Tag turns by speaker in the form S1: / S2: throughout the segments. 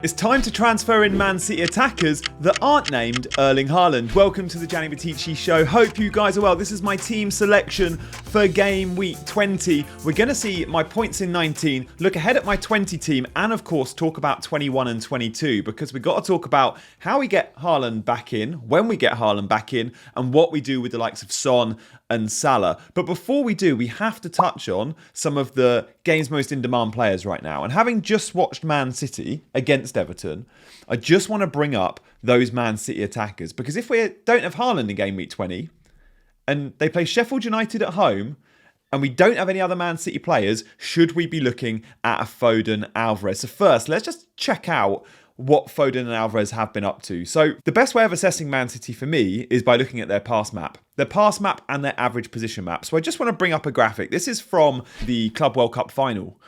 S1: It's time to transfer in Man City attackers that aren't named Erling Haaland. Welcome to the Gianni show. Hope you guys are well. This is my team selection for game week 20. We're going to see my points in 19, look ahead at my 20 team, and of course talk about 21 and 22, because we've got to talk about how we get Haaland back in, when we get Haaland back in, and what we do with the likes of Son and Salah. But before we do, we have to touch on some of the game's most in-demand players right now. And having just watched Man City against Everton, I just want to bring up those Man City attackers. Because if we don't have Haaland in game week 20, and they play Sheffield United at home, and we don't have any other Man City players, should we be looking at a Foden Alvarez? So first, let's just check out what Foden and Alvarez have been up to. So the best way of assessing Man City for me is by looking at their pass map. Their pass map and their average position map. So I just want to bring up a graphic. This is from the Club World Cup final.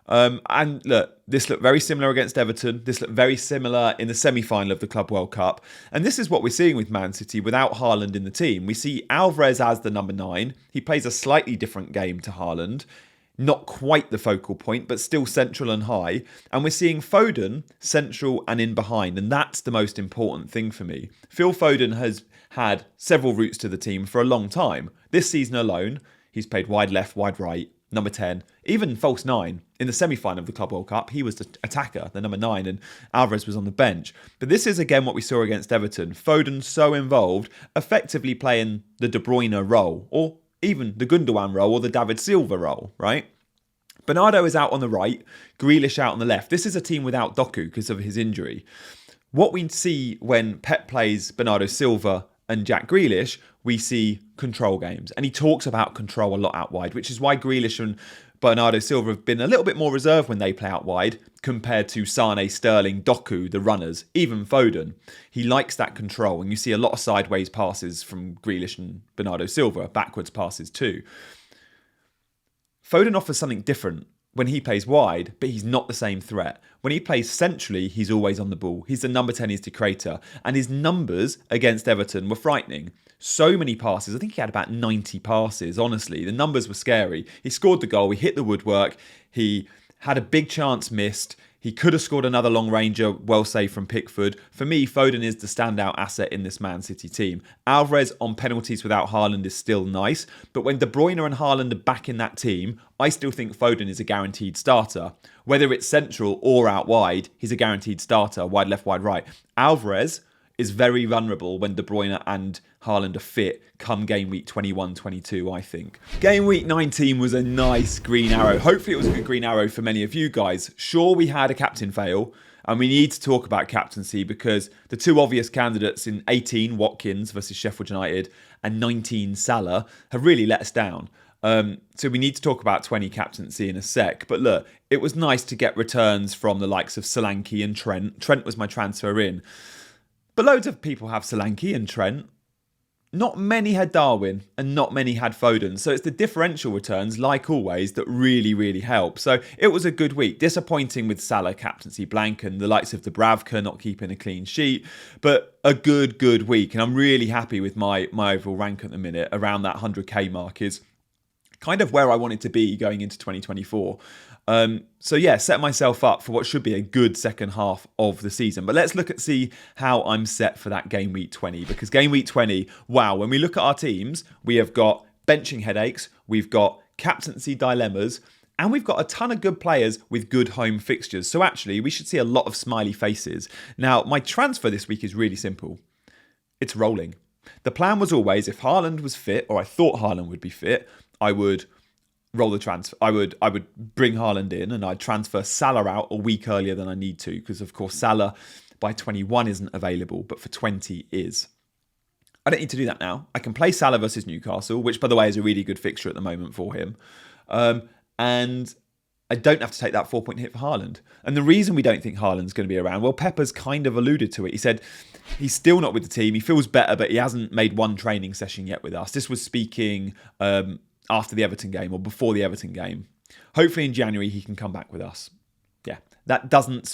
S1: And look, this looked very similar against Everton. This looked very similar in the semi-final of the Club World Cup. And this is what we're seeing with Man City without Haaland in the team. We see Alvarez as the number 9. He plays a slightly different game to Haaland. Not quite the focal point, but still central and high. And we're seeing Foden central and in behind. And that's the most important thing for me. Phil Foden has had several routes to the team for a long time. This season alone, he's played wide left, wide right, number 10, even false 9. In the semi-final of the Club World Cup, he was the attacker, the number 9, and Alvarez was on the bench. But this is, again, what we saw against Everton. Foden so involved, effectively playing the De Bruyne role, or even the Gundogan role, or the David Silva role, right? Bernardo is out on the right, Grealish out on the left. This is a team without Doku because of his injury. What we see when Pep plays Bernardo Silva and Jack Grealish, we see control games. And he talks about control a lot out wide, which is why Grealish and Bernardo Silva have been a little bit more reserved when they play out wide compared to Sane, Sterling, Doku, the runners, even Foden. He likes that control, and you see a lot of sideways passes from Grealish and Bernardo Silva, backwards passes too. Foden offers something different when he plays wide, but he's not the same threat. When he plays centrally, he's always on the ball. He's the number 10 indicator, and his numbers against Everton were frightening. So many passes. I think he had about 90 passes, honestly. The numbers were scary. He scored the goal. He hit the woodwork. He had a big chance missed. He could have scored another long ranger, well saved from Pickford. For me, Foden is the standout asset in this Man City team. Alvarez on penalties without Haaland is still nice, but when De Bruyne and Haaland are back in that team, I still think Foden is a guaranteed starter. Whether it's central or out wide, he's a guaranteed starter, wide left, wide right. Alvarez is very vulnerable when De Bruyne and Haaland are fit come game week 21-22, I think. Game week 19 was a nice green arrow. Hopefully it was a good green arrow for many of you guys. Sure, we had a captain fail, and we need to talk about captaincy because the two obvious candidates in 18, Watkins versus Sheffield United, and 19, Salah, have really let us down. So we need to talk about 20 captaincy in a sec. But look, it was nice to get returns from the likes of Solanke and Trent. Trent was my transfer in. But loads of people have Solanke and Trent. Not many had Darwin and not many had Foden. So it's the differential returns, like always, that really, really help. So it was a good week. Disappointing with Salah captaincy blank and the likes of Dubravka not keeping a clean sheet. But a good week. And I'm really happy with my overall rank at the minute. Around that 100k mark is kind of where I wanted to be going into 2024. So yeah, set myself up for what should be a good second half of the season. But let's see how I'm set for that game week 20. Because game week 20, wow, when we look at our teams, we have got benching headaches, we've got captaincy dilemmas, and we've got a ton of good players with good home fixtures. So actually, we should see a lot of smiley faces. Now, my transfer this week is really simple. It's rolling. The plan was always, if Haaland was fit, or I thought Haaland would be fit, I would roll the transfer. I would bring Haaland in and I'd transfer Salah out a week earlier than I need to, because of course Salah by 21 isn't available, but for 20 is. I don't need to do that now. I can play Salah versus Newcastle, which by the way is a really good fixture at the moment for him. And I don't have to take that 4-point hit for Haaland. And the reason we don't think Haaland's going to be around, well, Pepper's kind of alluded to it. He said he's still not with the team. He feels better, but he hasn't made one training session yet with us. This was speaking after the Everton game or before the Everton game. Hopefully in January he can come back with us. Yeah, that doesn't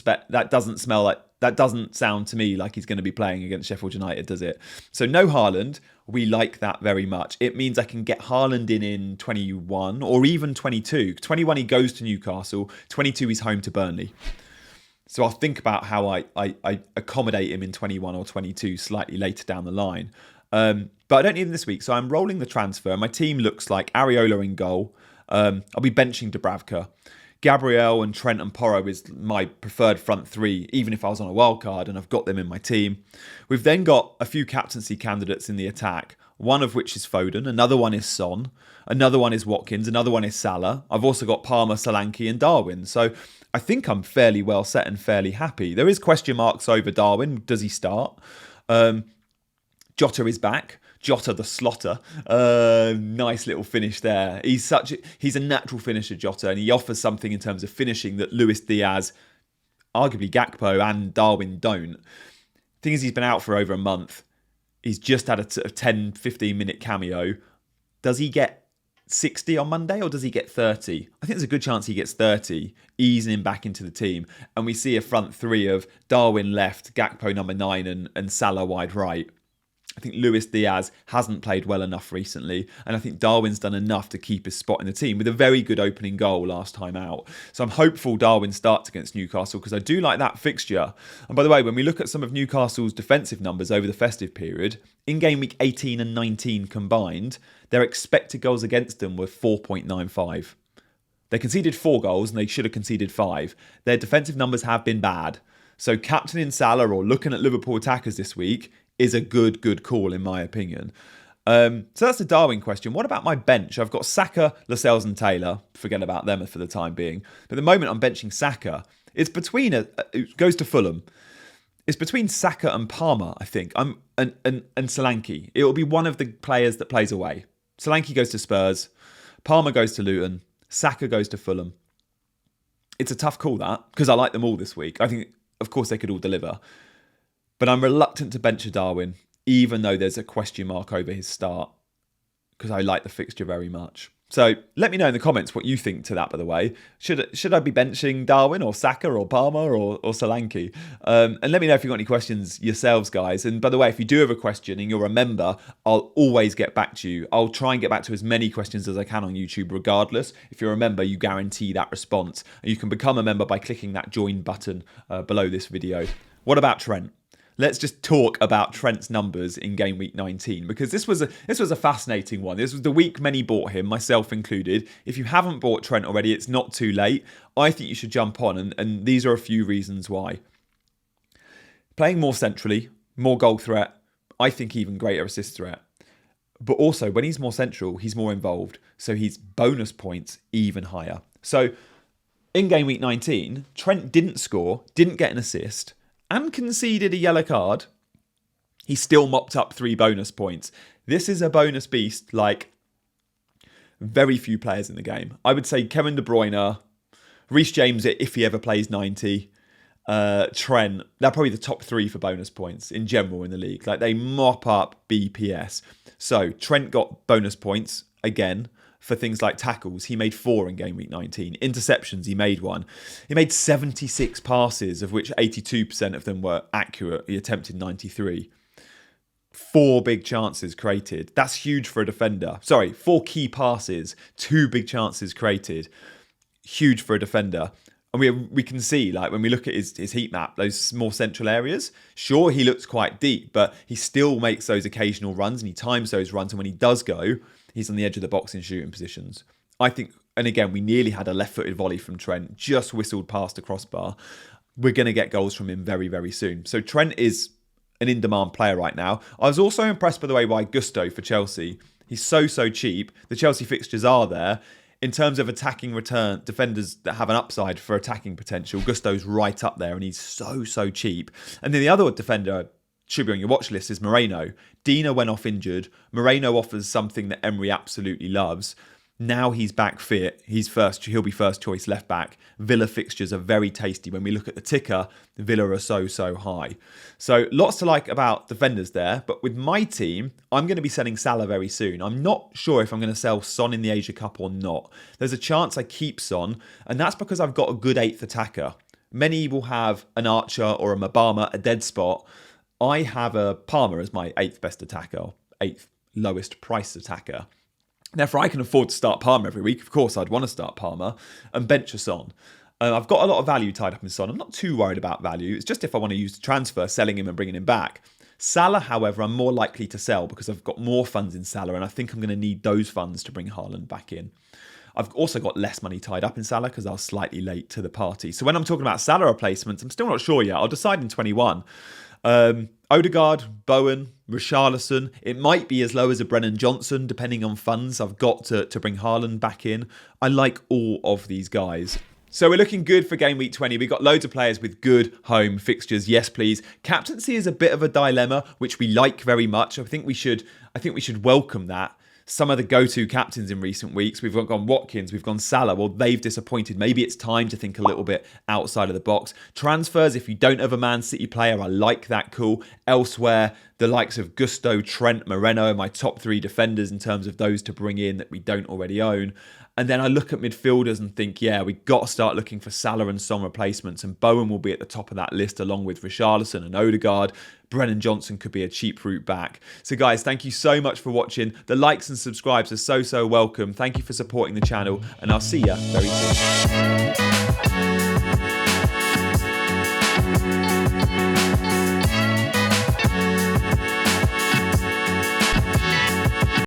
S1: sound to me like he's going to be playing against Sheffield United, does it? So no Haaland. We like that very much. It means I can get Haaland in 21 or even 22. 21 he goes to Newcastle. 22 he's home to Burnley. So I'll think about how I accommodate him in 21 or 22 slightly later down the line. But I don't need him this week, so I'm rolling the transfer. My team looks like Areola in goal. I'll be benching Dubravka. Gabriel and Trent and Porro is my preferred front three, even if I was on a wild card and I've got them in my team. We've then got a few captaincy candidates in the attack, one of which is Foden, another one is Son, another one is Watkins, another one is Salah. I've also got Palmer, Solanke and Darwin. So I think I'm fairly well set and fairly happy. There is question marks over Darwin. Does he start? Jota is back. Jota the Slotter. Nice little finish there. He's a natural finisher, Jota, and he offers something in terms of finishing that Luis Diaz, arguably Gakpo and Darwin don't. Thing is, he's been out for over a month. He's just had a 10, 15 minute cameo. Does he get 60 on Monday or does he get 30? I think there's a good chance he gets 30, easing him back into the team. And we see a front three of Darwin left, Gakpo number 9 and Salah wide right. I think Luis Diaz hasn't played well enough recently, and I think Darwin's done enough to keep his spot in the team with a very good opening goal last time out. So I'm hopeful Darwin starts against Newcastle because I do like that fixture. And by the way, when we look at some of Newcastle's defensive numbers over the festive period, in game week 18 and 19 combined, their expected goals against them were 4.95. They conceded 4 goals and they should have conceded 5. Their defensive numbers have been bad. So captaining Salah or looking at Liverpool attackers this week is a good call in my opinion. So that's the Darwin question. What about my bench? I've got Saka, Lascelles and Taylor. Forget about them for the time being. But at the moment I'm benching Saka. It's between it goes to Fulham. It's between Saka and Palmer, I think. And Solanke. It will be one of the players that plays away. Solanke goes to Spurs. Palmer goes to Luton. Saka goes to Fulham. It's a tough call, that, because I like them all this week. I think, of course, they could all deliver. But I'm reluctant to bench a Darwin, even though there's a question mark over his start, because I like the fixture very much. So let me know in the comments what you think to that, by the way. Should I be benching Darwin or Saka or Palmer or Solanke? And let me know if you've got any questions yourselves, guys. And by the way, if you do have a question and you're a member, I'll always get back to you. I'll try and get back to as many questions as I can on YouTube regardless. If you're a member, you guarantee that response. And you can become a member by clicking that join button below this video. What about Trent? Let's just talk about Trent's numbers in game week 19, because this was a fascinating one. This was the week many bought him, myself included. If you haven't bought Trent already, it's not too late. I think you should jump on, and these are a few reasons why. Playing more centrally, more goal threat, I think even greater assist threat. But also, when he's more central, he's more involved, so his bonus points even higher. So, in game week 19, Trent didn't score, didn't get an assist, and conceded a yellow card. He still mopped up 3 bonus points. This is a bonus beast like very few players in the game. I would say Kevin De Bruyne, Reece James, if he ever plays 90, Trent, they're probably the top 3 for bonus points in general in the league. Like, they mop up BPS. So Trent got bonus points again for things like tackles. He made 4 in game week 19. Interceptions, he made 1. He made 76 passes, of which 82% of them were accurate. He attempted 93. 4 big chances created. That's huge for a defender. Sorry, 4 key passes, 2 big chances created. Huge for a defender. And we can see, like, when we look at his heat map, those more central areas, sure, he looks quite deep, but he still makes those occasional runs and he times those runs. And when he does go, he's on the edge of the box in shooting positions. I think, and again, we nearly had a left-footed volley from Trent, just whistled past the crossbar. We're going to get goals from him very, very soon. So Trent is an in-demand player right now. I was also impressed, by the way, by Gusto for Chelsea. He's so cheap. The Chelsea fixtures are there. In terms of attacking return, defenders that have an upside for attacking potential, Gusto's right up there and he's so cheap. And then the other defender should be on your watch list is Moreno. Dina went off injured. Moreno offers something that Emery absolutely loves. Now he's back fit. He'll be first choice left back. Villa fixtures are very tasty. When we look at the ticker, Villa are so high. So lots to like about defenders there. But with my team, I'm going to be selling Salah very soon. I'm not sure if I'm going to sell Son in the Asia Cup or not. There's a chance I keep Son, and that's because I've got a good 8th attacker. Many will have an Archer or a Mabama, a dead spot. I have a Palmer as my 8th best attacker, 8th lowest price attacker. Therefore, I can afford to start Palmer every week. Of course, I'd want to start Palmer and bench us on. I've got a lot of value tied up in Son. I'm not too worried about value. It's just if I want to use the transfer, selling him and bringing him back. Salah, however, I'm more likely to sell because I've got more funds in Salah, and I think I'm going to need those funds to bring Haaland back in. I've also got less money tied up in Salah because I was slightly late to the party. So when I'm talking about Salah replacements, I'm still not sure yet. I'll decide in 21. Odegaard, Bowen, Richarlison. It might be as low as a Brennan Johnson, depending on funds I've got to bring Haaland back in. I like all of these guys. So we're looking good for game week 20. We've got loads of players with good home fixtures. Yes, please. Captaincy is a bit of a dilemma, which we like very much. I think we should welcome that. Some of the go-to captains in recent weeks, we've gone Watkins, we've gone Salah. Well, they've disappointed. Maybe it's time to think a little bit outside of the box. Transfers, if you don't have a Man City player, I like that call. Elsewhere, the likes of Gusto, Trent, Moreno are my top 3 defenders in terms of those to bring in that we don't already own. And then I look at midfielders and think, yeah, we've got to start looking for Salah and Son replacements. And Bowen will be at the top of that list along with Richarlison and Odegaard. Brennan Johnson could be a cheap route back. So guys, thank you so much for watching. The likes and subscribes are so welcome. Thank you for supporting the channel, and I'll see you very soon.